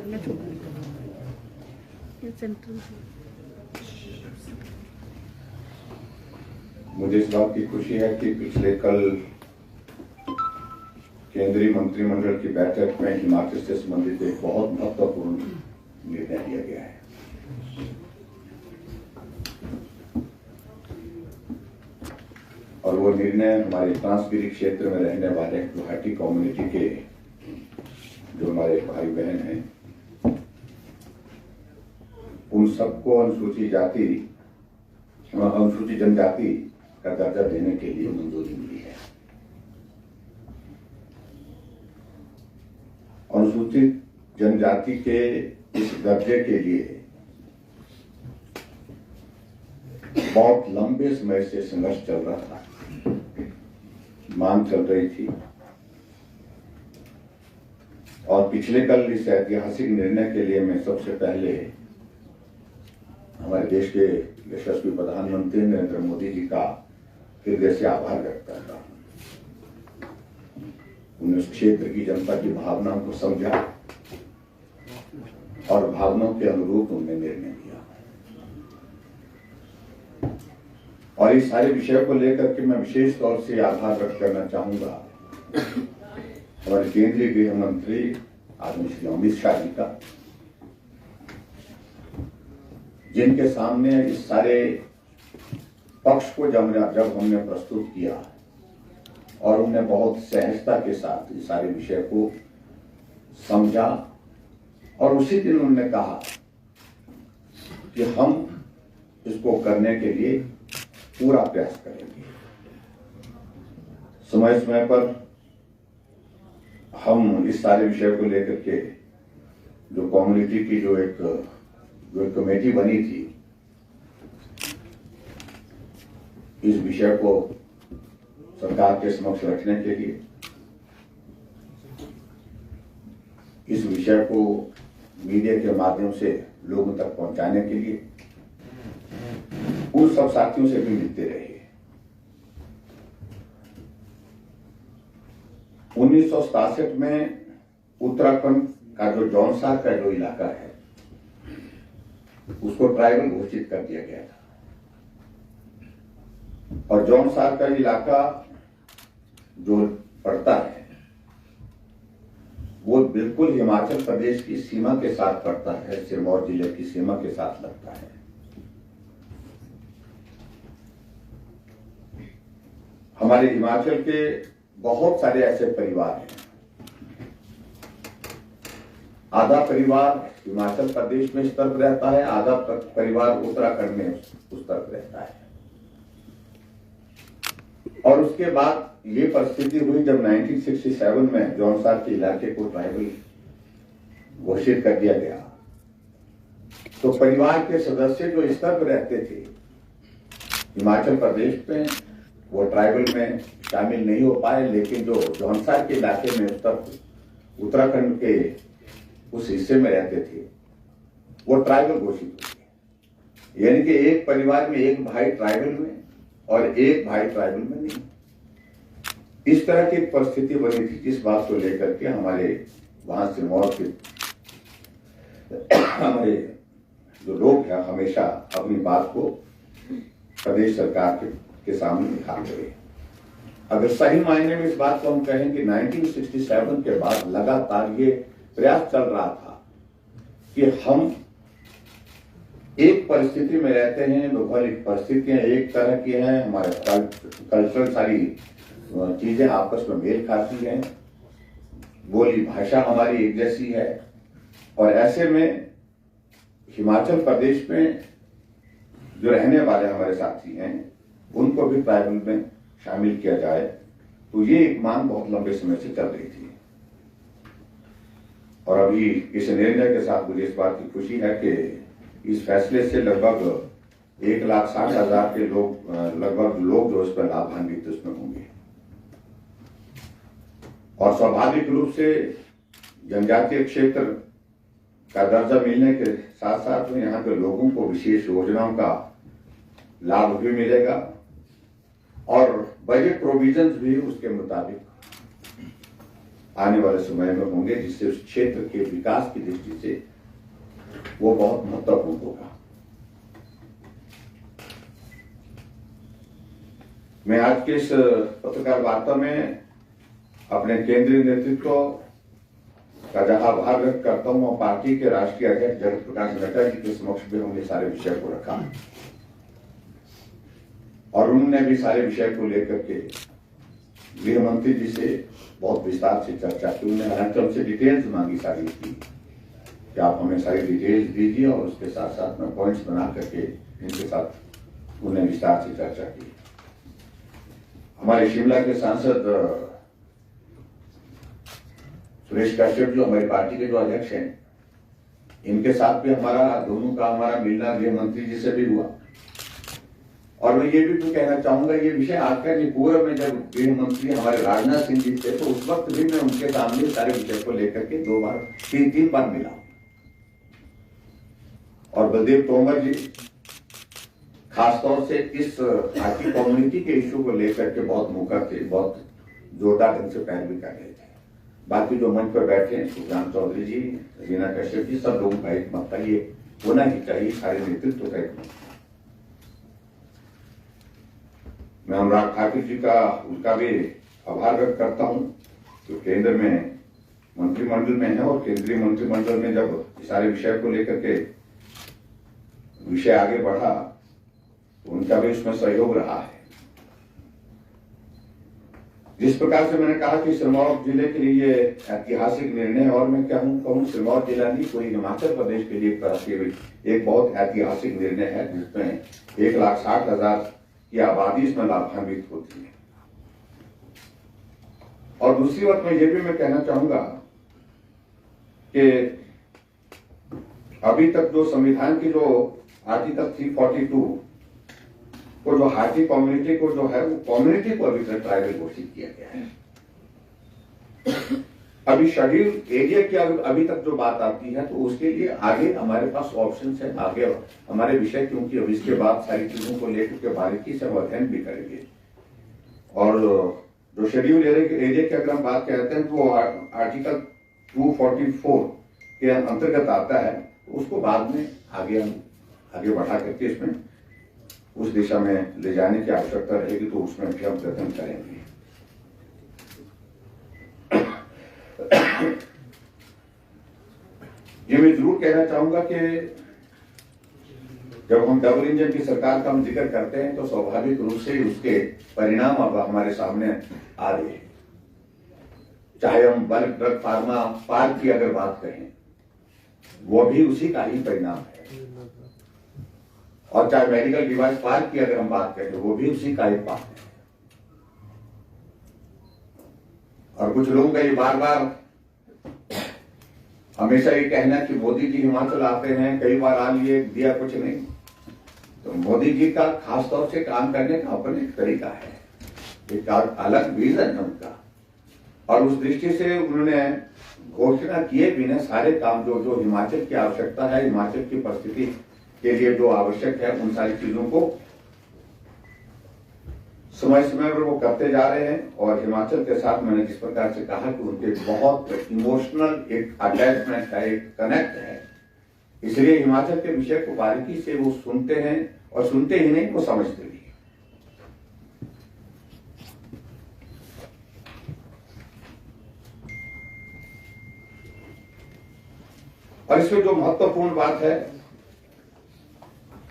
करना छोटा ये सेंट्रल। मुझे इस बात की खुशी है कि पिछले कल केंद्रीय मंत्रिमंडल की बैठक में हिमाचल से संबंधित एक बहुत महत्वपूर्ण निर्णय लिया गया है। और वो निर्णय हमारे ट्रांसगिरी क्षेत्र में रहने वाले गुवाहाटी कम्युनिटी के जो हमारे भाई बहन हैं उन सबको अनुसूचित जनजाति का दर्जा देने के लिए मंजूरी मिली है। अनुसूचित जनजाति के इस दर्जे के लिए बहुत लंबे समय से संघर्ष चल रहा था, मांग चल रही थी और पिछले कल इस ऐतिहासिक निर्णय के लिए मैं सबसे पहले हमारे देश के यशस्वी प्रधानमंत्री नरेंद्र मोदी जी का हृदय से आभार व्यक्त करता हूं। उन्होंने उस क्षेत्र की जनता की भावनाओं को समझा और भावनाओं के अनुरूप उन्होंने निर्णय लिया। और इस सारे विषय को लेकर के मैं विशेष तौर से आभार व्यक्त करना चाहूंगा हमारे केंद्रीय गृह मंत्री आदरणीय श्री अमित शाह जी का, जिनके सामने इस सारे पक्ष को जब हमने प्रस्तुत किया और उन्होंने बहुत सहजता के साथ इस सारे विषय को समझा और उसी दिन उन्होंने कहा कि हम इसको करने के लिए पूरा प्रयास करेंगे। समय समय पर हम इस सारे विषय को लेकर के जो कम्युनिटी की जो एक कमेटी बनी थी, इस विषय को सरकार के समक्ष रखने के लिए, इस विषय को मीडिया के माध्यम से लोगों तक पहुंचाने के लिए उन सब साथियों से भी मिलते रहे। 1967 में उत्तराखंड का जो जौनसार का जो इलाका है उसको ट्राइबल घोषित कर दिया गया था और जौनसार का इलाका जो पड़ता है वो बिल्कुल हिमाचल प्रदेश की सीमा के साथ पड़ता है, सिरमौर जिले की सीमा के साथ लगता है। हमारे हिमाचल के बहुत सारे ऐसे परिवार हैं, आधा परिवार हिमाचल प्रदेश में इस तरफ रहता है, आधा परिवार उत्तराखंड में उस तरफ रहता है। और उसके बाद ये परिस्थिति हुई जब 1967 में जौनसार के इलाके को ट्राइबल घोषित कर दिया गया, तो परिवार के सदस्य जो इस तरफ रहते थे हिमाचल प्रदेश में, वो ट्राइबल में शामिल नहीं हो पाए, लेकिन जो जौनसार के इलाके में उस तरफ उत्तराखंड के उस हिस्से में रहते थे वो ट्राइबल घोषित हो गए। यानी कि एक परिवार में एक भाई ट्राइबल में और एक भाई ट्राइबल में नहीं। इस तरह की परिस्थिति बनी थी, जिस बात को लेकर के हमारे वहां सिरमौर के हमारे जो लोग हैं हमेशा अपनी बात को प्रदेश सरकार के सामने दिखाते रहे। अगर सही मायने में इस बात को हम कहें कि 1967 के बाद लगातार ये प्रयास चल रहा था कि हम एक परिस्थिति में रहते हैं, भौगोलिक परिस्थितियां एक तरह की हैं, हमारे कल्चरल सारी चीजें आपस में मेल खाती हैं, बोली भाषा हमारी एक जैसी है, और ऐसे में हिमाचल प्रदेश में जो रहने वाले हमारे साथी हैं उनको भी ट्राइबल में शामिल किया जाए, तो ये एक मांग बहुत लंबे समय से चल रही थी। और अभी इस निर्णय के साथ मुझे इस बात की खुशी है कि इस फैसले से लगभग 1,60,000 के लगभग लोग जो इस पर लाभान्वित उसमें होंगे। और स्वाभाविक रूप से जनजातीय क्षेत्र का दर्जा मिलने के साथ साथ में यहाँ के लोगों को विशेष योजनाओं का लाभ भी मिलेगा और बजट प्रोविजंस भी उसके मुताबिक आने वाले समय में होंगे, जिससे उस क्षेत्र के विकास की दृष्टि से वो बहुत महत्वपूर्ण होगा। मैं आज के इस पत्रकार वार्ता में अपने केंद्रीय नेतृत्व का जहां आभार व्यक्त करता हूं, और पार्टी के राष्ट्रीय अध्यक्ष जगत प्रकाश नड्डा जी के समक्ष भी हमने सारे विषय को रखा और उन्होंने भी सारे विषय को लेकर के गृह मंत्री जी से बहुत विस्तार से चर्चा की। उन्होंने हालांकि हमसे डिटेल्स मांगी सारी की कि आप हमें सारी डिटेल्स दीजिए, और उसके साथ साथ में पॉइंट्स बना करके इनके साथ उन्होंने विस्तार से चर्चा की। हमारे शिमला के सांसद सुरेश कश्यप जो हमारी पार्टी के जो अध्यक्ष हैं, इनके साथ भी दोनों का हमारा मिलना गृह मंत्री जी से भी हुआ। और मैं ये भी तो कहना चाहूंगा, ये विषय आपका नहीं, पूर्व में जब गृह मंत्री हमारे राजनाथ सिंह जी थे तो उस वक्त भी मैं उनके सामने सारे विषय को लेकर के 2 बार 3 बार मिला। और बलदेव तोमर जी खासतौर से इस हाथी कम्युनिटी के इश्यू को लेकर के बहुत मुखर थे, बहुत जोरदार ढंग से पैरवी कर रहे थे। बाकी जो मंच पर बैठे हैं, सुखराम चौधरी जी, रीना कश्यप जी, सब लोगों का एक मत था, ये होना ही चाहिए, सारे नेतृत्व का एक मत। मैं अनुराग ठाकुर जी का उनका भी आभार व्यक्त करता हूं, जो केंद्र में मंत्रिमंडल में है, और केंद्रीय मंत्रिमंडल में जब सारे विषय को लेकर के विषय आगे बढ़ा तो उनका भी उसमें सहयोग रहा है। जिस प्रकार से मैंने कहा कि सिरमौर जिले के लिए ऐतिहासिक निर्णय, और मैं कहूं सिरमौर जिला नहीं, पूरी हिमाचल प्रदेश के लिए एक बहुत ऐतिहासिक निर्णय है, जिसमें 1,60,000 की आबादी इसमें लाभान्वित होती है। और दूसरी बात मैं ये भी मैं कहना चाहूंगा कि अभी तक जो संविधान की जो आर्टिकल 342 को जो हाथी कम्युनिटी को जो है, वो कम्युनिटी को अभी तक ट्राइबल घोषित किया गया है। अभी शेड्यूल एरिया की अभी तक जो बात आती है, तो उसके लिए आगे हमारे पास ऑप्शंस है, आगे हमारे विषय, क्योंकि अब इसके बाद सारी चीजों को लेकर के बारीकी से हम अध्ययन भी करेंगे। और जो शेड्यूल एरिया की अगर हम बात करते हैं, तो वो आर्टिकल 244 के अंतर्गत आता है, तो उसको बाद में आगे बढ़ा करके इसमें उस दिशा में ले जाने की आवश्यकता रहेगी, तो उसमें भी हम प्रयत्न करेंगे। ये मैं जरूर कहना चाहूंगा कि जब हम डबल इंजन की सरकार का हम जिक्र करते हैं, तो स्वाभाविक रूप से उसके परिणाम अब हमारे सामने आ रहे हैं। चाहे हम बल्क ड्रग फार्मा पार्क की अगर बात करें, वो भी उसी का ही परिणाम है, और चाहे मेडिकल डिवाइस पार्क की अगर हम बात करें, वो भी उसी का एक पार्ट है। और कुछ लोगों का ये बार बार हमेशा ये कहना कि मोदी जी हिमाचल आते हैं, कई बार आ लिए, दिया कुछ नहीं। तो मोदी जी का खासतौर से काम करने का अपना एक तरीका है, एक अलग विजन है उनका, और उस दृष्टि से उन्होंने घोषणा किए बिना सारे काम जो हिमाचल की आवश्यकता है, हिमाचल की परिस्थिति के लिए जो आवश्यक है, उन सारी चीजों को समय समय पर वो करते जा रहे हैं। और हिमाचल के साथ मैंने जिस प्रकार से कहा कि उनके बहुत इमोशनल एक अटैचमेंट है, एक कनेक्ट है, इसलिए हिमाचल के विषय को बारीकी से वो सुनते हैं, और सुनते ही नहीं, वो समझते भी। और इसमें जो महत्वपूर्ण बात है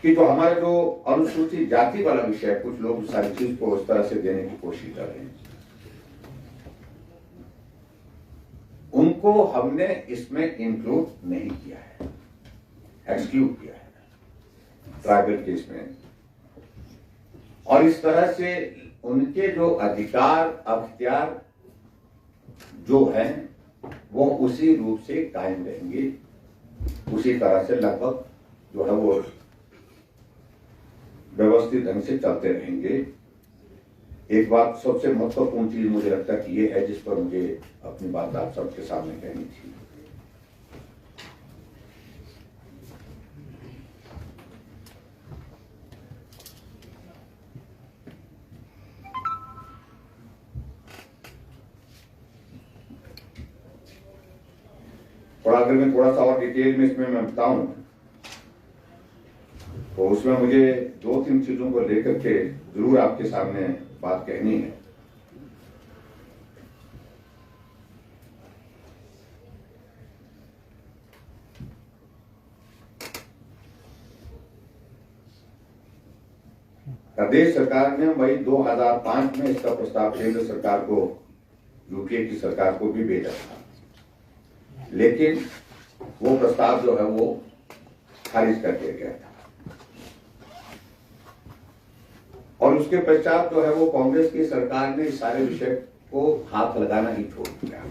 कि जो हमारे जो अनुसूचित जाति वाला विषय है, कुछ लोग सारी चीज को उस तरह से देने की कोशिश कर रहे हैं, उनको हमने इसमें इंक्लूड नहीं किया है, एक्सक्लूड किया है ट्राइबल केस में। और इस तरह से उनके जो अधिकार अख्तियार जो है, वो उसी रूप से कायम रहेंगे, उसी तरह से लगभग जो है वो व्यवस्थित ढंग से चलते रहेंगे। एक बात सबसे महत्वपूर्ण चीज मुझे लगता है कि ये है, जिस पर मुझे अपनी बात आप सबके सामने कहनी थी। और अगर मैं थोड़ा सा और डिटेल में इसमें मैं बताऊं तो उसमें मुझे 2-3 चीजों को लेकर के जरूर आपके सामने बात कहनी है। प्रदेश सरकार ने मई 2005 में इसका प्रस्ताव केंद्र सरकार को, यूपीए की सरकार को भी भेजा था, लेकिन वो प्रस्ताव जो है वो खारिज कर दिया गया था। और उसके पश्चात जो है वो कांग्रेस की सरकार ने इस सारे विषय को हाथ लगाना ही छोड़ दिया।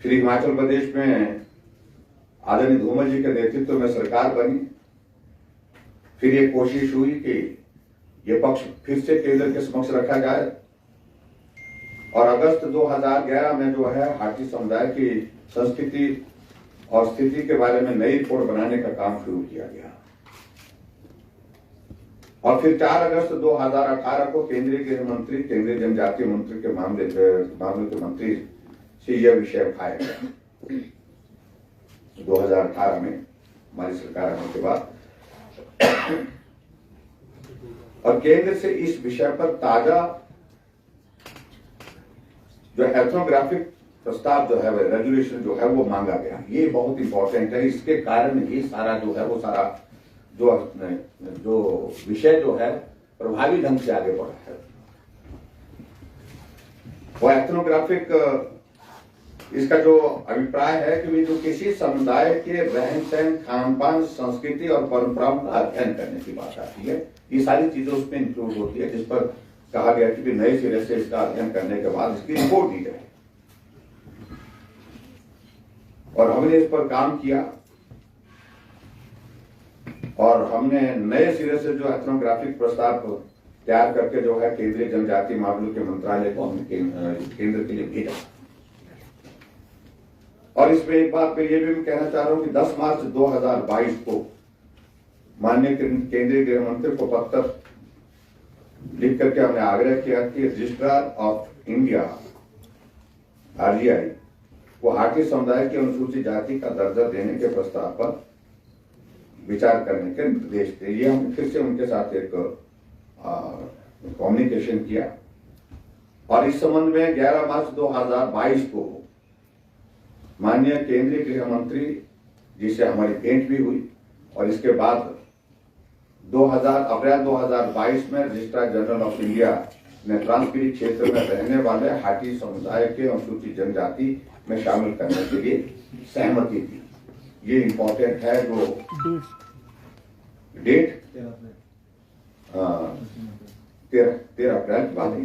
फिर हिमाचल प्रदेश में आदरणीय धूमल जी के नेतृत्व में सरकार बनी। फिर ये कोशिश हुई कि ये पक्ष फिर से केंद्र के समक्ष रखा जाए और अगस्त 2011 में जो है हाटी समुदाय की संस्कृति और स्थिति के बारे में नई रिपोर्ट बनाने का काम शुरू किया गया। और फिर 4 अगस्त 2018 को केंद्रीय गृह मंत्री, केंद्रीय जनजातीय मंत्री के मामले के मंत्री से यह विषय उठाया गया 2018 में हमारी सरकार आने के बाद। और केंद्र से इस विषय पर ताजा जो एथनोग्राफिक प्रस्ताव जो है रेजोल्यूशन जो है वो मांगा गया। ये बहुत इंपॉर्टेंट है। इसके कारण ही सारा जो है वो सारा जो विषय जो है प्रभावी ढंग से आगे बढ़ा है। वो एथनोग्राफिक इसका जो अभिप्राय है कि वे जो किसी समुदाय के रहन सहन, खान पान, संस्कृति और परंपराओं का अध्ययन करने की बात आती है। ये सारी चीजें उसमें इंक्लूड होती है, जिस पर कहा गया कि नए सिरे से इसका अध्ययन करने के बाद इसकी रिपोर्ट दी जाए। और हमने इस पर काम किया और हमने नए सिरे से जो एथनोग्राफिक प्रस्ताव तैयार करके जो है केंद्रीय जनजातीय मामलों के मंत्रालय को हमने केंद्र के लिए भेजा। और इसमें एक बात मैं ये भी कहना चाह रहा हूं कि 10 मार्च 2022 को माननीय केंद्रीय गृह मंत्री को पत्र लिख करके हमने आग्रह किया कि रजिस्ट्रार ऑफ इंडिया आरजीआई को हाटी समुदाय की अनुसूचित जाति का दर्जा देने के प्रस्ताव पर विचार करने के निर्देश दिए। ये हमने फिर से उनके साथ एक कम्युनिकेशन किया और इस संबंध में 11 मार्च 2022 को माननीय केंद्रीय गृह मंत्री जी से हमारी भेंट भी हुई। और इसके बाद अप्रैल 2022 में रजिस्ट्रार जनरल ऑफ इंडिया ने ट्रांसगिरी क्षेत्र में रहने वाले हाटी समुदाय के अनुसूचित जनजाति में शामिल करने के लिए सहमति दी। ये इंपॉर्टेंट है। जो डेट 13 अप्रैल की बात है।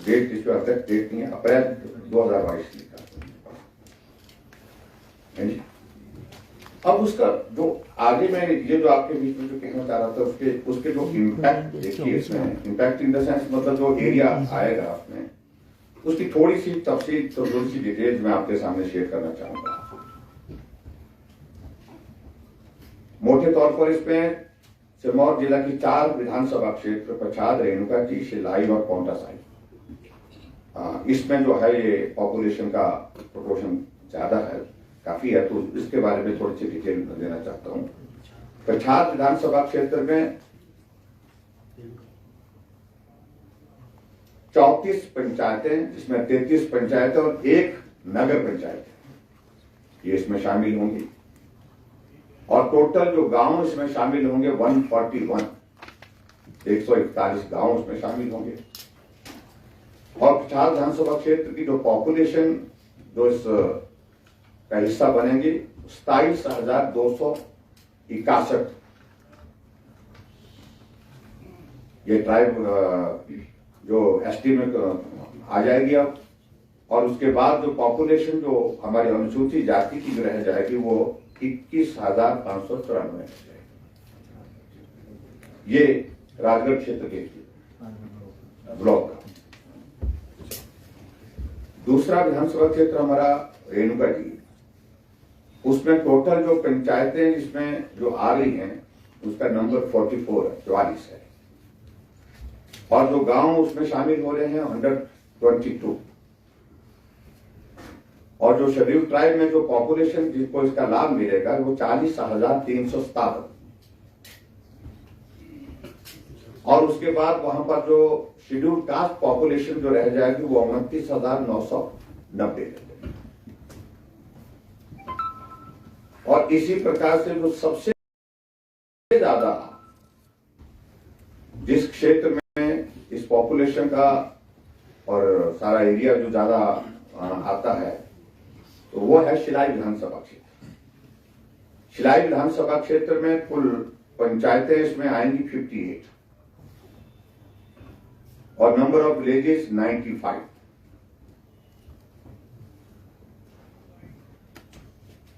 डेट इस पर डेट नहीं है, अप्रैल 2022 की। अब उसका जो आगे मैं ये जो आपके बीच में जो कहना चाह रहा था उसके जो इम्पैक्ट देखिए, इसमें इम्पैक्ट इन द सेंस मतलब जो एरिया आएगा आपने उसकी थोड़ी सी तफसील, थोड़ी सी डिटेल्स मैं आपके सामने शेयर करना चाहूंगा। मोटे तौर पर इसमें सिरमौर जिला की 4 विधानसभा क्षेत्र पच्छाद, रेणुकाजी, शिलाई और पांवटा साहिब, इसमें जो है ये पॉपुलेशन का प्रोपोर्शन ज्यादा है, काफी है। तो इसके बारे में थोड़ी सी डिटेल देना चाहता हूं। पच्छाद विधानसभा क्षेत्र में 34 पंचायतें, जिसमें 33 पंचायतें और 1 नगर पंचायत ये इसमें शामिल होंगी। और टोटल जो गांव इसमें शामिल होंगे 141 गांव इसमें शामिल होंगे। और पच्छाद विधानसभा क्षेत्र की जो पॉपुलेशन जो इस का हिस्सा बनेंगी 27,261 ये ट्राइब जो एस्टीमेट आ जाएगी अब। और उसके बाद जो पॉपुलेशन जो हमारी अनुसूचित जाति की रह जाएगी वो 21,594 ये राजगढ़ क्षेत्र के ब्लॉक का। दूसरा विधानसभा क्षेत्र हमारा रेणुका जी, उसमें टोटल जो पंचायतें इसमें जो आ रही हैं उसका नंबर 44 है। और जो गांव उसमें शामिल हो रहे हैं 122 और जो शेड्यूल ट्राइब में जो पॉपुलेशन जिसको इसका लाभ मिलेगा वो 40,357, और उसके बाद वहां पर जो शेड्यूल कास्ट पॉपुलेशन जो रह जाएगी वो 29,990। और इसी प्रकार से जो सबसे ज्यादा जिस क्षेत्र में इस पॉपुलेशन का और सारा एरिया जो ज्यादा आता है तो वो है शिलाई विधानसभा क्षेत्र। शिलाई विधानसभा क्षेत्र में कुल पंचायतें इसमें आएंगी 58 और नंबर ऑफ विलेजेस 95।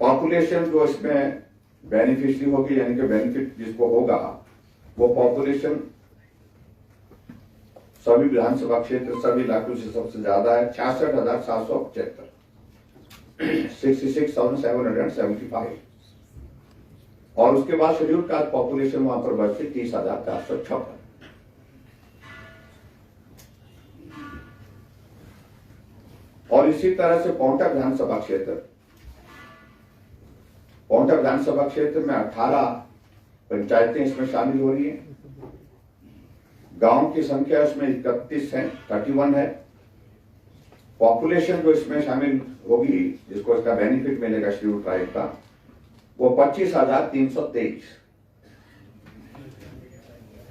पॉपुलेशन जो इसमें बेनिफिशियरी होगी यानी कि बेनिफिट जिसको होगा वो पॉपुलेशन सभी विधानसभा क्षेत्र सभी इलाकों से सबसे ज्यादा है 66,775, 66,775। और उसके बाद शेड्यूल कास्ट पॉपुलेशन वहां पर बढ़ती 30,456। और इसी तरह से पांवटा विधानसभा क्षेत्र में 18 पंचायतें इसमें शामिल हो रही हैं। गांव की संख्या इसमें 31 है, 31 है। पॉपुलेशन जो इसमें शामिल होगी जिसको इसका बेनिफिट मिलेगा शेड्यूल ट्राइब का वो 25,323।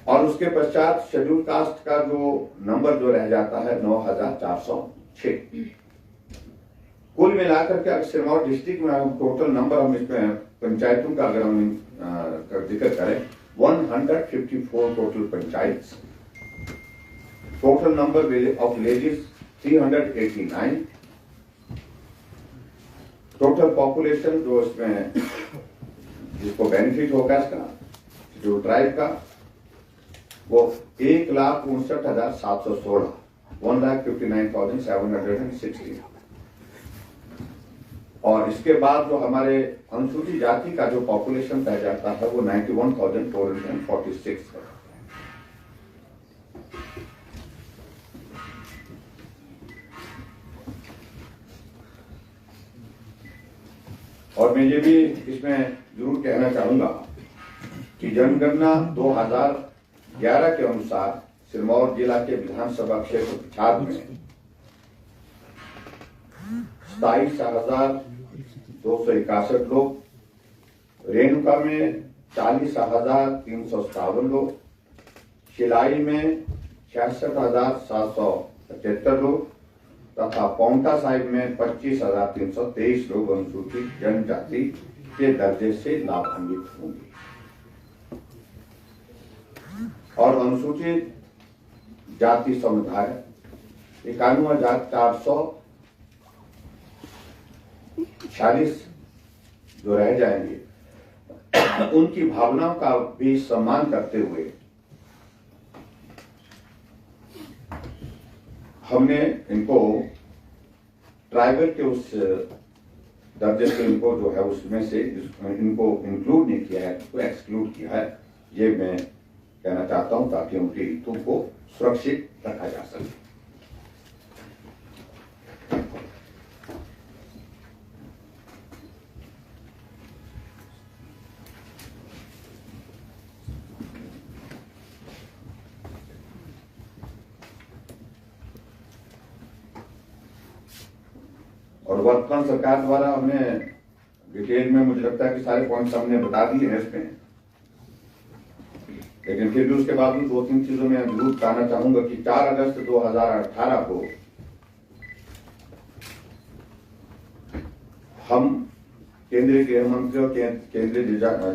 और उसके पश्चात शेड्यूल कास्ट का जो नंबर जो रह जाता है 9,406। कुल मिलाकर के सिरमौर डिस्ट्रिक्ट में हम टोटल नंबर हम इसमें पंचायतों का अगर हम जिक्र करें 154 total panchayat, total number of villages 389, total population जो इसमें जिसको बेनिफिट होगा इसका जो ट्राइब का वो 1,59,716, 1,59,760। और इसके बाद जो हमारे अनुसूचित जाति का जो पॉपुलेशन रह जाता है वो 91,446 है। और मैं ये भी इसमें जरूर कहना चाहूंगा कि जनगणना 2011 के अनुसार सिरमौर जिला के विधानसभा क्षेत्र पच्छाद में 27,261 लोग, रेणुका में 40,357 लोग, शिलाई में 66,775 लोग तथा पांवटा साहिब में 25,323 लोग अनुसूचित जनजाति के दर्जे से लाभान्वित होंगे। और अनुसूचित जाति समुदाय 91,446 जो रह जाएंगे उनकी भावनाओं का भी सम्मान करते हुए हमने इनको ट्राइबल के उस दर्जे से इनको जो है उसमें से इनको इंक्लूड नहीं किया है, उसको एक्सक्लूड किया है। ये मैं कहना चाहता हूं ताकि उनके हितों को सुरक्षित रखा जा सके। और वर्तमान सरकार द्वारा हमने डिटेल में मुझे लगता है कि सारे पॉइंट्स हमने बता दिए हैं इसमें, लेकिन फिर भी उसके बाद भी 2-3 चीजों में जरूर कहना चाहूंगा कि 4 अगस्त 2018 को हम केंद्रीय गृह मंत्री और केंद्रीय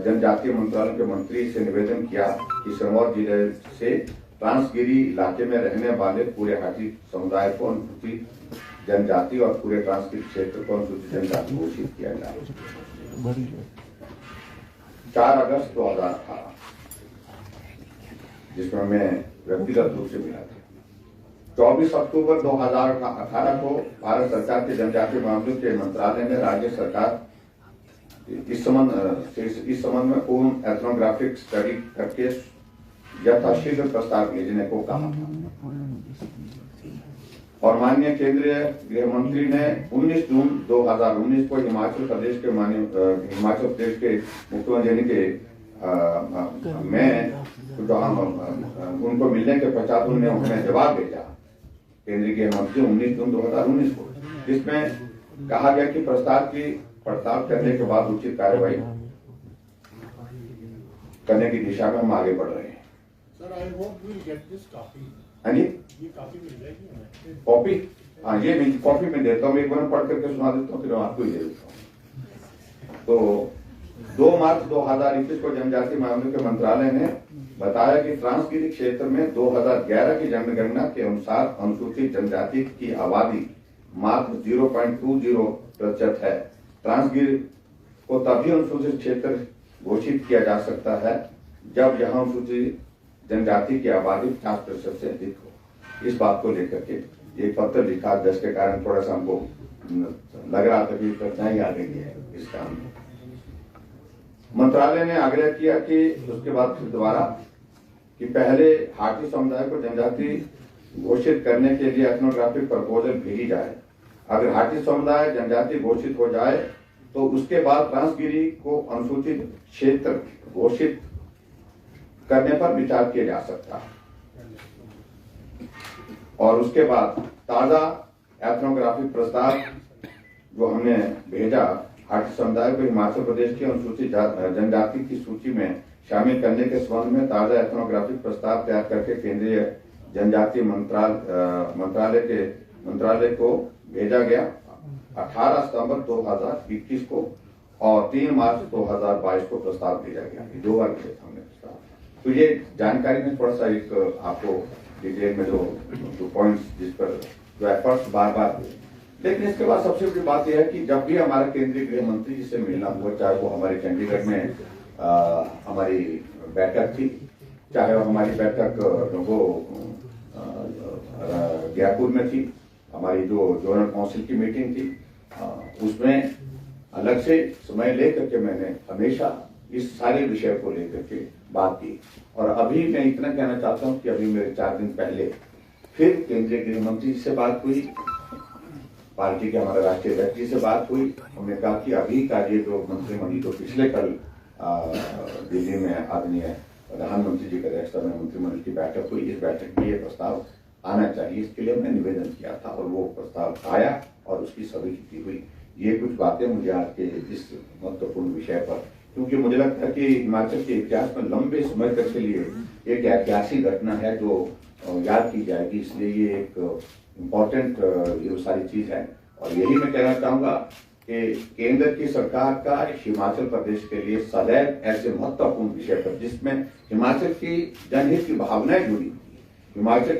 जनजातीय मंत्रालय के मंत्री से निवेदन किया कि सिरमौर जिले से ट्रांसगिरी इलाके में रहने वाले पूरे हाटी समुदाय को अनुसूचित जनजाति और पूरे ट्रांसगिरी क्षेत्र को अनुसूचित जनजाति घोषित किया जाए। 4 अगस्त 2018 जिसमें मैं व्यक्तिगत रूप से मिला था। 24 अक्टूबर 2018 को भारत सरकार के जनजातीय मामलों के मंत्रालय ने राज्य सरकार इस संबंध में पूर्ण एथनोग्राफिक स्टडी करके यथाशीघ्र प्रस्ताव भेजने को कहा था। और माननीय केंद्रीय गृह मंत्री ने 19 जून 2019 को हिमाचल प्रदेश के मुख्यमंत्री के मैं जो उनको मिलने के पश्चात उन्होंने जवाब भेजा केंद्रीय गृह मंत्री 19 जून 2019 को, जिसमें कहा गया कि प्रस्ताव की पड़ताल करने के बाद उचित कार्यवाही करने की दिशा में हम आगे बढ़ रहे हैं। Sir, I hope we get this copy. हाँ जी, ये कॉपी मिल जाएगी हमें? कॉपी? हाँ, ये कॉपी में देता हूँ, एक बार पढ़ करके सुना देता हूँ, फिर आपको ही दे देता हूँ। तो 2 मार्च 2021 को जनजातीय मामलों के मंत्रालय ने बताया कि ट्रांसगिरी क्षेत्र में 2011 की जनगणना के अनुसार अनुसूचित जनजाति की आबादी मात्र 0.20% है। ट्रांसगिरी को तभी अनुसूचित क्षेत्र घोषित किया जा सकता है जब यहां अनुसूचित जनजाति की आबादी 50% से अधिक हो। इस बात को लेकर के ये पत्र लिखा, जिसके कारण थोड़ा सा हमको लग रहा था कि कठिनाई आ रही है इस काम में। मंत्रालय ने आग्रह किया कि उसके बाद फिर दोबारा कि पहले हाटी समुदाय को जनजाति घोषित करने के लिए एथनोग्राफिक प्रपोजल भेजी जाए। अगर हाटी समुदाय जनजाति घोषित हो जाए तो उसके बाद ट्रांसगिरी को अनुसूचित क्षेत्र घोषित करने पर विचार किया जा सकता है और उसके बाद ताजा एथनोग्राफिक प्रस्ताव जो हमने भेजा हाटी समुदाय को हिमाचल प्रदेश की अनुसूचित जनजाति की सूची में शामिल करने के संबंध में ताजा एथनोग्राफिक प्रस्ताव तैयार करके केंद्रीय जनजातीय मंत्रालय को भेजा गया 18 सितंबर 2021 को और 3 मार्च 2022 को प्रस्ताव भेजा गया। 2 बार भेजा हमने प्रस्ताव। तो ये जानकारी में थोड़ा सा एक आपको डिटेल में जो पॉइंट्स जिस पर जो एफर्ट्स बार-बार हुए, लेकिन इसके बाद सबसे बड़ी बात यह है कि जब भी हमारे केंद्रीय गृह मंत्री जी से मिलना हुआ, चाहे वो हमारे चंडीगढ़ में हमारी बैठक थी, चाहे वो हमारी बैठक जयपुर में थी, हमारी जो जोनल काउंसिल की मीटिंग थी, उसमें अलग से समय लेकर के मैंने हमेशा इस सारे विषय को लेकर के बात की। और अभी मैं इतना कहना चाहता हूं कि अभी मेरे 4 दिन पहले फिर केंद्रीय गृह मंत्री से बात हुई, पार्टी के हमारे राष्ट्रीय अध्यक्ष जी से बात हुई। हमने कहा कि अभी का ये जो मंत्रिमंडल तो पिछले कल दिल्ली में आदरणीय प्रधानमंत्री जी के अध्यक्षता में मंत्रिमंडल की बैठक हुई, इस बैठक में ये प्रस्ताव आना चाहिए, इसके लिए मैं निवेदन किया था और वो प्रस्ताव आया और उसकी स्वीकृति हुई। ये कुछ बातें मुझे आज के इस महत्वपूर्ण विषय पर, क्योंकि मुझे लगता है कि हिमाचल के इतिहास में लंबे समय तक के लिए एक ऐतिहासिक घटना है जो याद की जाएगी, इसलिए ये एक इम्पोर्टेंट ये सारी चीज है। और यही मैं कहना चाहूंगा कि केंद्र की सरकार का हिमाचल प्रदेश के लिए सदैव ऐसे महत्वपूर्ण विषय पर जिसमें हिमाचल की जनहित की भावनाएं जुड़ी, हिमाचल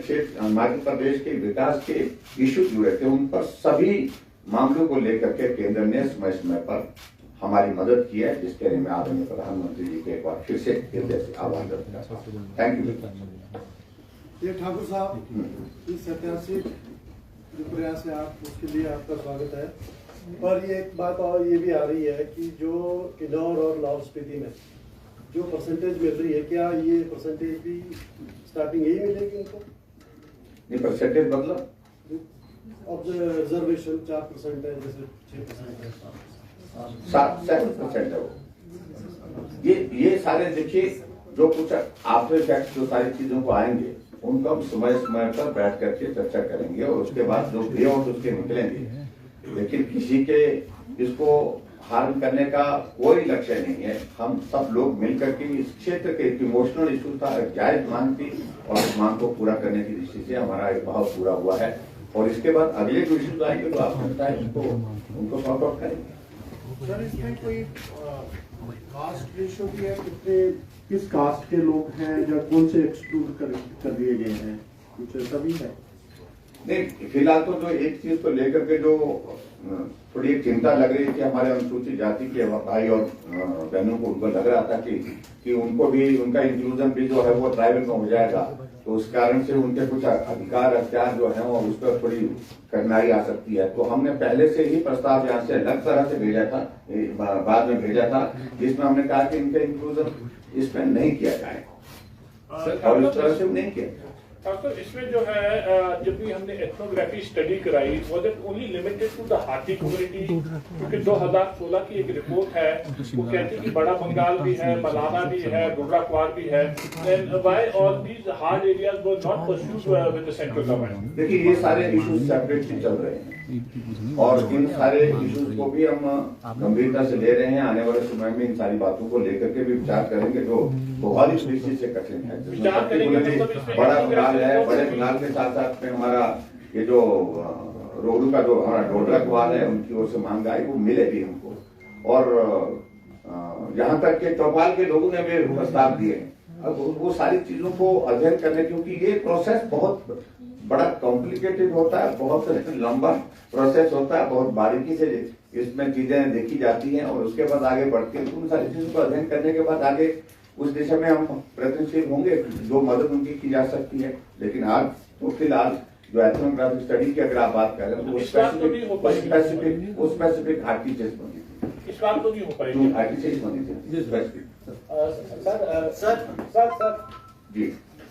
प्रदेश के विकास के इश्यू जुड़े थे, उन पर सभी मामलों को लेकर के केंद्र ने समय समय पर हमारी मदद की है, जिसके लिए मैं आदरणीय प्रधानमंत्री जी के एक बार फिर से हृदय से आभार व्यक्त करता हूं। Thank you. ये ठाकुर साहब, इस ऐतिहासिक जो प्रयास है आप उसके लिए आपका स्वागत है। और ये एक बात और ये भी आ रही है कि जो किन्नौर और लाहौल स्पीति में जो परसेंटेज मिल रही है, क्या ये परसेंटेज भी स्टार्टिंग यही मिलेगी उनको? ये परसेंटेज मतलब ऑफ द रिजर्वेशन 4% है, जैसे 6% है, 7% है वो। ये सारे देखिए जो कुछ आफ्टर इफेक्ट जो सारी चीजों को आएंगे उनको हम समय समय पर बैठ करके चर्चा करेंगे और उसके बाद जो वे आउट उसके निकलेंगे। लेकिन किसी के इसको हार्म करने का कोई लक्ष्य नहीं है। हम सब लोग मिलकर के इस क्षेत्र के इमोशनल इशू था, जायज मांग थी और उस मांग को पूरा करने की दृष्टि से हमारा एक भाव पूरा हुआ है। और इसके बाद अगले जो इश्यूज आएंगे तो आपने बताया उनको सॉर्ट आउट करेंगे। सर, इसमें कोई कास्ट रेशो भी है? किस कास्ट के लोग हैं या कौन से एक्सक्लूड कर दिए गए हैं, कुछ ऐसा भी है? नहीं, फिलहाल तो जो एक चीज को लेकर के जो थोड़ी एक चिंता लग रही थी हमारे अनुसूचित जाति के भाई और बहनों को, उनको लग रहा था कि उनको भी उनका इंक्लूजन भी जो है वो ट्राइबल में हो जाएगा, तो उस कारण से उनके कुछ अधिकार अख्तियार जो है और उस पर थोड़ी कठिनाई आ सकती है। तो हमने पहले से ही प्रस्ताव यहाँ से अलग तरह से भेजा था, बाद में भेजा था, जिसमें हमने कहा कि इनका इंक्लूजन इसमें नहीं किया जाए और इस तरह से नहीं किया। तो इसमें जो है जब भी हमने एथनोग्राफी स्टडी कराई was it only limited to the Hattee community, क्योंकि 2016 की एक रिपोर्ट है वो कहती है कि बड़ा बंगाल भी है, मलाना भी है, डोडरा क्वार भी है, then why all these hard areas were not pursued with the central government. देखिए ये सारे इश्यूज सेपरेटली चल रहे हैं और इन सारे इश्यूज को भी हम गंभीरता से ले रहे हैं। आने वाले समय में इन सारी बातों को लेकर के भी विचार करेंगे जो भौगोलिक दृष्टि से कठिन है। विचार करेंगे मतलब इसमें बड़ा बंगाल है, बड़े बंगाल के साथ साथ में हमारा ये जो रोडू का जो हमारा डोडरा क्वार है उनकी ओर से मांग आई वो मिले भी हमको, और यहाँ तक के चौपाल के लोगों ने भी प्रस्ताव दिए। अब वो सारी चीजों को अध्ययन करने, क्योंकि ये प्रोसेस बहुत बड़ा कॉम्प्लिकेटेड होता है, बहुत लंबा प्रोसेस होता है, बहुत बारीकी से इसमें चीजें देखी जाती हैं और उसके बाद आगे बढ़ती है। उन सारी चीजों को अध्ययन करने के बाद आगे उस दिशा में हम प्रयत्नशील होंगे, जो मदद उनकी की जा सकती है। लेकिन आज तो फिलहाल जो एथनोग्राफिक स्टडी की अगर आप बात करें तो वो स्पेसिफिक घाटी से बनी थी, इस बात तो नहीं हो पाएगी, घाटी से बनी थी स्पेसिफिक। सर जी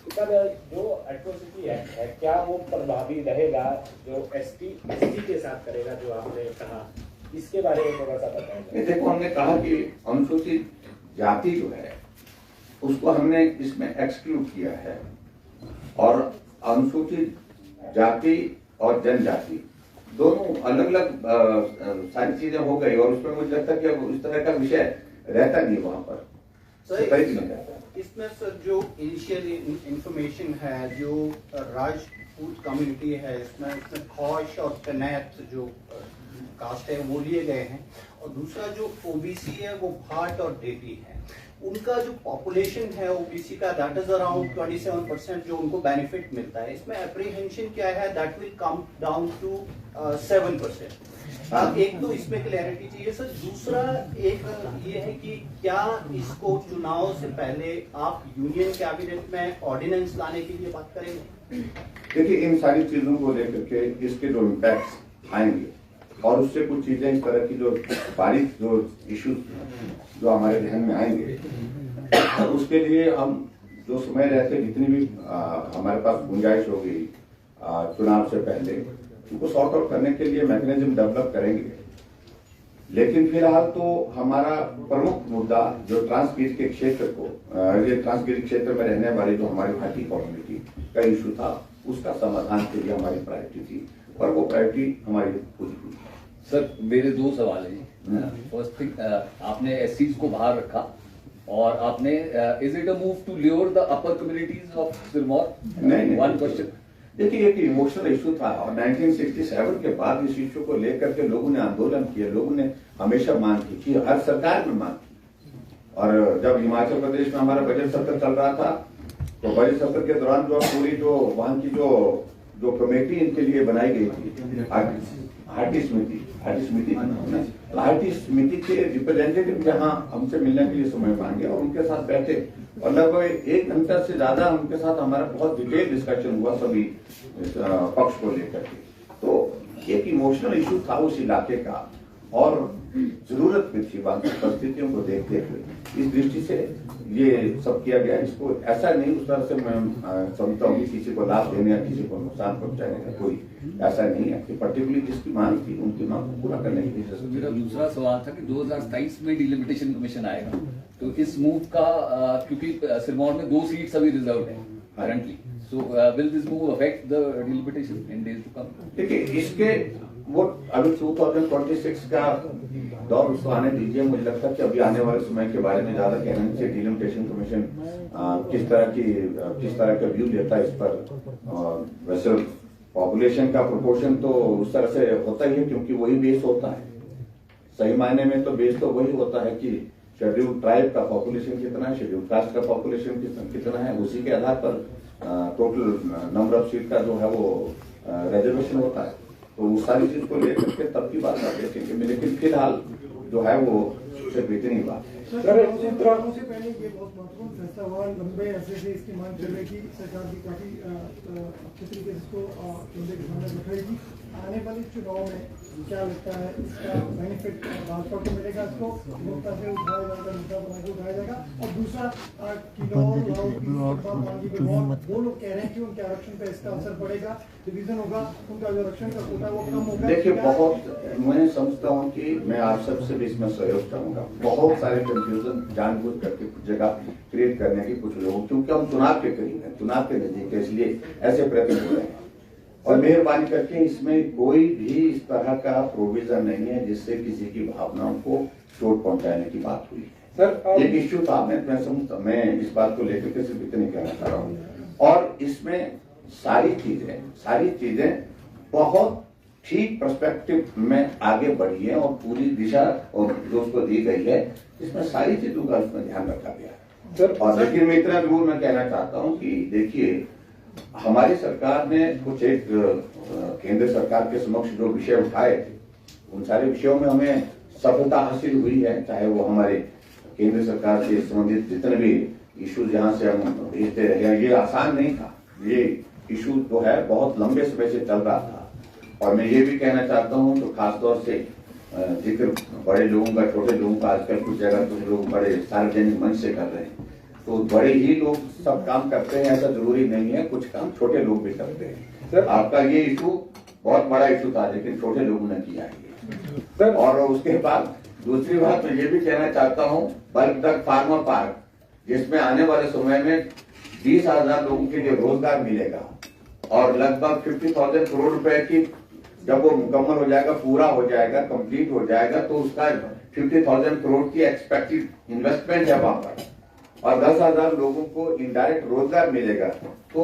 सर, जो एट्रोसिटी एक्ट है क्या वो प्रभावी रहेगा जो एसटी के साथ करेगा, जो आपने कहा, इसके बारे में थोड़ा सा बताएं। देखो, हमने कहा कि अनुसूचित जाति जो है उसको हमने इसमें एक्सक्लूड किया है, और अनुसूचित जाति और जनजाति दोनों अलग अलग सारी चीजें हो गई, और उसमें मुझे लगता है कि अब इस तरह का विषय रहता नहीं वहां पर। इसमें सर जो इनिशियल इंफॉर्मेशन है, जो राजपूत कम्युनिटी है, इसमें खौश और कनैत जो कास्ट है वो लिए गए हैं, और दूसरा जो ओबीसी है वो भाट और डेटी है। उनका जो पॉपुलेशन है ओबीसी का, दैट इज अराउंड 27% जो उनको बेनिफिट मिलता है। इसमें एप्रीहेंशन क्या है, that will come down to 7%। एक तो इसमें क्लैरिटी चाहिए सर। दूसरा एक ये है कि क्या इसको चुनाव से पहले आप यूनियन कैबिनेट में ऑर्डिनेंस लाने के लिए बात करेंगे? देखिए, इन सारी चीजों को लेकर के इसके जो इम्पैक्ट आएंगे और उससे कुछ चीजें इस तरह की जो बारीक जो इश्यूज जो हमारे ध्यान में आएंगे, उसके लिए हम जो समय रहते जितनी भी हमारे पास गुंजाइश होगी चुनाव से पहले, उनको सॉर्ट आउट करने के लिए मैकेनिज्म डेवलप करेंगे। लेकिन फिलहाल तो हमारा प्रमुख मुद्दा जो ट्रांसगिर के क्षेत्र को, ये ट्रांसगिर क्षेत्र में रहने वाली जो हमारी घाटी कम्युनिटी का इशू था, उसका समाधान के लिए हमारी प्रायोरिटी थी, और वो प्रायोरिटी हमारी पूरी हुई। सर, मेरे दो सवाल हैं। फर्स्ट थिंग, आपने एससीज को बाहर रखा और आपने is it a move to lure the upper communities of Sirmaur? नहीं, वन क्वेश्चन। देखिए, एक इमोशनल इशू था, और 1967 के बाद इस इशू को लेकर के लोगों ने आंदोलन किया, लोगों ने हमेशा मांग की, हर सरकार में मांग की। और जब हिमाचल प्रदेश में हमारा बजट सत्र चल रहा था, तो बजट सत्र के दौरान जो पूरी जो वहां की जो कमेटी इनके लिए बनाई गई थी, हाटी समिति के रिप्रेजेंटेटिव जहां हमसे मिलने के लिए समय मांगे और उनके साथ बैठे, और लगभग 1 घंटा से ज्यादा उनके साथ हमारा बहुत डिटेल डिस्कशन हुआ सभी पक्ष को लेकर के। तो एक इमोशनल इशू था उस इलाके का, और जरूरत भी थी परिस्थितियों को देखते हुए, इस दृष्टि से ये सब किया गया। इसको ऐसा नहीं उस तरह से मैं समझता हूँ कि किसी को लाभ देने या किसी को नुकसान पहुंचाने का कोई ऐसा नहीं है, कि पर्टिकुलरली जिसकी मांग थी उनकी मांग को पूरा करने के लिए। मेरा दूसरा सवाल था कि 2027 में डिलिमिटेशन कमीशन आएगा, तो इस मूव का क्योंकि सिरमौर में 2 सीट्स अभी रिजर्व है currently, so will this move affect the delimitation in days to come? देखिए, इसके वो अभी 2026 का दौर उसको आने दीजिए। मुझे लगता है कि अभी आने वाले समय के बारे में ज्यादा कहने से डिलिमिटेशन कमीशन किस तरह का व्यू लेता है इस पर। वैसे पॉपुलेशन का प्रोपोर्शन तो उस तरह से होता ही है, क्योंकि वही बेस होता है। सही मायने में तो बेस तो वही होता है कि शेड्यूल्ड ट्राइब का पॉपुलेशन कितना है, शेड्यूल्ड कास्ट का पॉपुलेशन कितना है, उसी के आधार पर टोटल नंबर ऑफ सीट का जो है वो रिजर्वेशन होता है। तो उस सारी चीज को लेकर के तब की बात आप देखेंगे, लेकिन फिलहाल जो है वो सिर्फ इतनी बात है। चुनावों से पहले ये बहुत महत्वपूर्ण फैसला हुआ, लंबे अरसे से इसकी मांग कर रही थी सरकार भी काफी अच्छे तरीके से इसको केंद्र के सामने रखेगी। आने वाले चुनाव में क्या लगता है इसका बेनिफिट भाजपा को मिलेगा? इसको मुद्दा से उठाया जाएगा, मुद्दा बना के उठाया जाएगा। और दूसरा वो लोग कह रहे हैं कि उनके आरक्षण पे इसका असर पड़ेगा, डिवीजन होगा, उनका जो आरक्षण का कोटा वो कम होगा। देखिए, बहुत मैं समझता हूँ कि मैं आप सबसे भी इसमें सहयोग चाहूंगा। बहुत सारे कंफ्यूजन जानबूझ करके कुछ जगह क्रिएट करने की कुछ लोग, क्योंकि हम चुनाव के करीब हैं, चुनाव के नजदीक है, इसलिए ऐसे प्रयत्न हो रहे हैं। और मेहरबानी करके इसमें कोई भी इस तरह का प्रोविजन नहीं है जिससे किसी की भावनाओं को चोट पहुंचाने की बात हुई है। सर एक इश्यू था, मैं समझता, मैं इस बात को लेकर के सिर्फ इतने कहना चाह रहा हूँ। और इसमें सारी चीजें बहुत ठीक पर्सपेक्टिव में आगे बढ़ी है और पूरी दिशा और जो उसको दी गई है, इसमें सारी चीजों का उसमें ध्यान रखा गया है। और लेकिन मैं इतना जरूर मैं कहना चाहता हूँ कि देखिए, हमारी सरकार ने कुछ एक केंद्र सरकार के समक्ष जो विषय उठाए थे, उन सारे विषयों में हमें सफलता हासिल हुई है। चाहे वो हमारे केंद्र सरकार से संबंधित जितने भी इश्यूज यहाँ से हम भेजते रहे, ये आसान नहीं था। ये इशू जो है बहुत लंबे समय से चल रहा था। और मैं ये भी कहना चाहता हूँ तो खासतौर से जिक्र बड़े लोगों का, छोटे लोगों का आजकल कुछ जगह कुछ लोग बड़े सार्वजनिक मंच से कर रहे हैं, तो बड़े ही लोग सब काम करते हैं, ऐसा जरूरी नहीं है। कुछ काम छोटे लोग भी करते हैं। सर, आपका ये इशू बहुत बड़ा इशू था, लेकिन छोटे लोगों ने किया है। और उसके बाद दूसरी बात मैं ये भी कहना चाहता हूँ, बल्क ड्रग फार्मा पार्क, जिसमें आने वाले समय में 20,000 लोगों के लिए रोजगार मिलेगा और लगभग 50,000 करोड़ रुपए की, जब वो मुकम्मल हो जाएगा, पूरा हो जाएगा, कंप्लीट हो जाएगा, तो उसका 50,000 करोड़ की एक्सपेक्टेड इन्वेस्टमेंट है वहां पर, और 10,000 लोगों को इनडायरेक्ट रोजगार मिलेगा। तो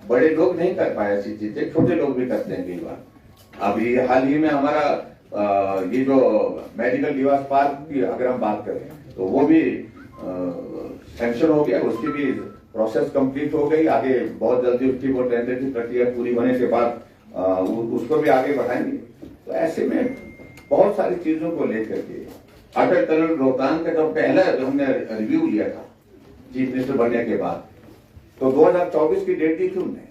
बड़े लोग नहीं कर पाए ऐसी चीजें, छोटे लोग भी करते हैं कई बार। अभी हाल ही में हमारा ये जो मेडिकल डिवाइस पार्क की अगर हम बात करें, तो वो भी सैंक्शन हो गया, उसकी भी प्रोसेस कंप्लीट हो गई। आगे बहुत जल्दी उसकी वो टेंडर की प्रक्रिया पूरी होने के बाद उसको भी आगे बढ़ाएंगे। तो ऐसे में बहुत सारी चीजों को लेकर के अटल टनल रोहतांग का जब पहला हमने रिव्यू लिया था चीफ मिनिस्टर बनने के बाद, तो 2024 की डेट दी थी हमने,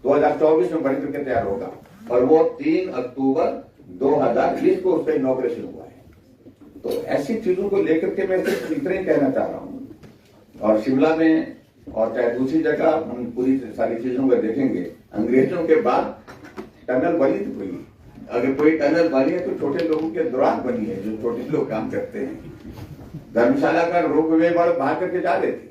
2024 में बन करके तैयार होगा, और वो 3 अक्टूबर 2020 को उसका इनॉग्रेशन हुआ है। तो ऐसी चीजों को लेकर के मैं सिर्फ इतना ही कहना चाह रहा हूँ। और शिमला में और चाहे दूसरी जगह हम पूरी सारी चीजों को देखेंगे, अंग्रेजों के बाद टनल बनी थी कोई, अगर कोई टनल बनी है तो छोटे लोगों के दौरान बनी है, जो छोटे लोग काम करते हैं। धर्मशाला का रोपवे बाहर करके जा रहे थे,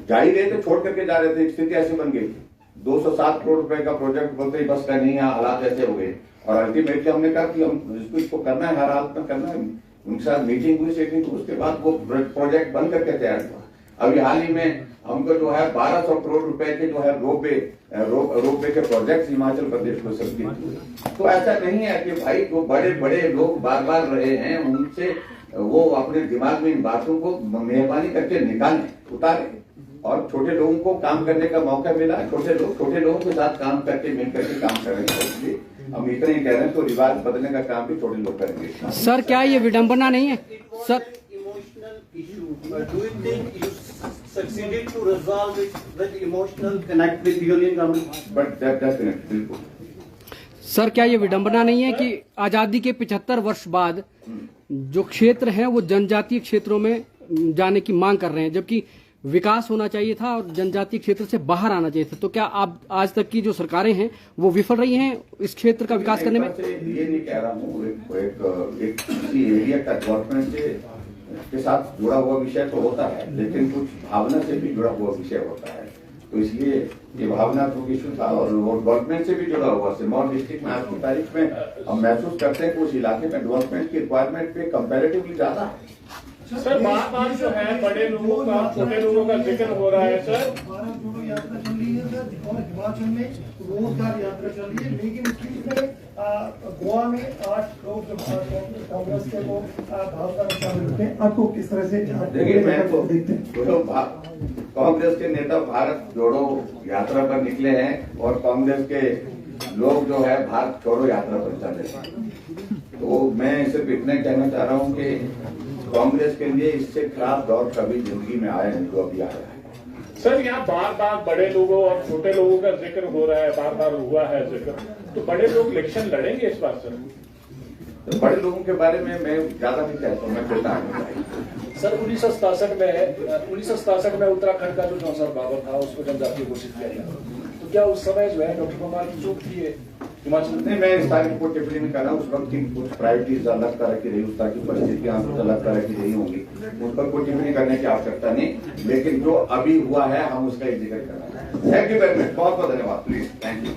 जा ही रहे थे, छोड़ करके जा रहे थे, स्थिति ऐसी बन गई। 207 करोड़ रुपए का प्रोजेक्ट बोलते ही बस का नहीं है, हालात ऐसे हो गए। और अल्टीमेटली हमने कहा कि हम इसको करना है, हर हालत में करना है। उनके साथ मीटिंग हुई, सेटिंग हुई, उसके बाद वो प्रोजेक्ट बन करके तैयार हुआ। अभी हाल ही में हमको जो है 1200 करोड़ रुपए के जो है रोपवे के प्रोजेक्ट हिमाचल प्रदेश को सबमिट हुए। तो ऐसा नहीं है कि भाई जो बड़े बड़े लोग बार बार रहे हैं, उनसे वो अपने दिमाग में इन बातों को मेहरबानी करके निकालें, उतारें, और छोटे लोगों को काम करने का मौका मिला। छोटे लोगों के साथ काम करके मिल करके काम करेंगे। हम इतना ही कह रहे हैं, तो रिवाज बदलने का काम भी छोटे लोग करेंगे। सर, क्या ये विडंबना नहीं है sir? Emotional issue. Do you think you succeeded to resolve it with emotional connect with union government? But definitely, बिल्कुल। सर, क्या ये विडंबना नहीं है कि आजादी के 75 वर्ष बाद जो क्षेत्र हैं वो जनजातीय क्षेत्रों में जाने की मांग कर रहे हैं, जबकि विकास होना चाहिए था और जनजातीय क्षेत्र से बाहर आना चाहिए था? तो क्या आप आज तक की जो सरकारें हैं वो विफल रही हैं इस क्षेत्र का विकास करने में? ये नहीं कह रहा हूँ, एक किसी एरिया का डेवलपमेंट के साथ जुड़ा हुआ विषय तो होता है, लेकिन कुछ भावना से भी जुड़ा हुआ विषय होता है। तो इसलिए ये भावनात्मक इशू था, और वो डेवलपमेंट से भी जुड़ा हुआ। सिरमौर डिस्ट्रिक्ट में आज की तारीख में हम महसूस करते हैं कि उस इलाके में डेवलपमेंट की रिक्वायरमेट पे कंपैरेटिवली ज्यादा है। सर, बार जो है बड़े लोगों का, छोटे लोगों का जिक्र हो रहा है। सर, भारत जोड़ो यात्रा चल रही है सर, और हिमाचल में रोजगार यात्रा चल रही है, लेकिन इस बीच में गोवा में 8 लोग जो कांग्रेस के वो भाजपा में शामिल होते हैं। आपको किस तरह से देखिए, मैं तो कांग्रेस के नेता भारत जोड़ो यात्रा पर निकले हैं, और कांग्रेस के लोग जो है भारत छोड़ो यात्रा पर चले हैं। तो मैं सिर्फ इतना कहना चाह रहा हूँ कि कांग्रेस के लिए इससे खराब दौर कभी जिंदगी में आया नहीं जो अभी आया है। सर, यहाँ बार बड़े लोगों और छोटे लोगों का जिक्र हो रहा है, बार हुआ है जिक्र। तो बड़े लोग इलेक्शन लड़ेंगे इस बार सर? तो बड़े लोगों के बारे में मैं ज्यादा नहीं कहता हूँ, मैं छोटा आदमी। सर 1967 में उत्तराखंड का जो चौसर बाबर था उसको जनजातीय घोषित किया गया, तो क्या उस समय जो है डॉक्टर परमार की चूक थी हिमाचल में? नहीं, मैं इस तारीख को टिप्पणी नहीं कर रहा हूँ। उस वक्त की कुछ प्रायोरिटीज अलग तरह की रही, उस तरह की परिस्थितियां अलग तरह की रही होंगी, उन पर कोई टिप्पणी करने की आवश्यकता नहीं। लेकिन जो अभी हुआ है हम उसका जिक्र कर रहे हैं। थैंक यू वेरी मच, बहुत बहुत धन्यवाद। Please, thank you.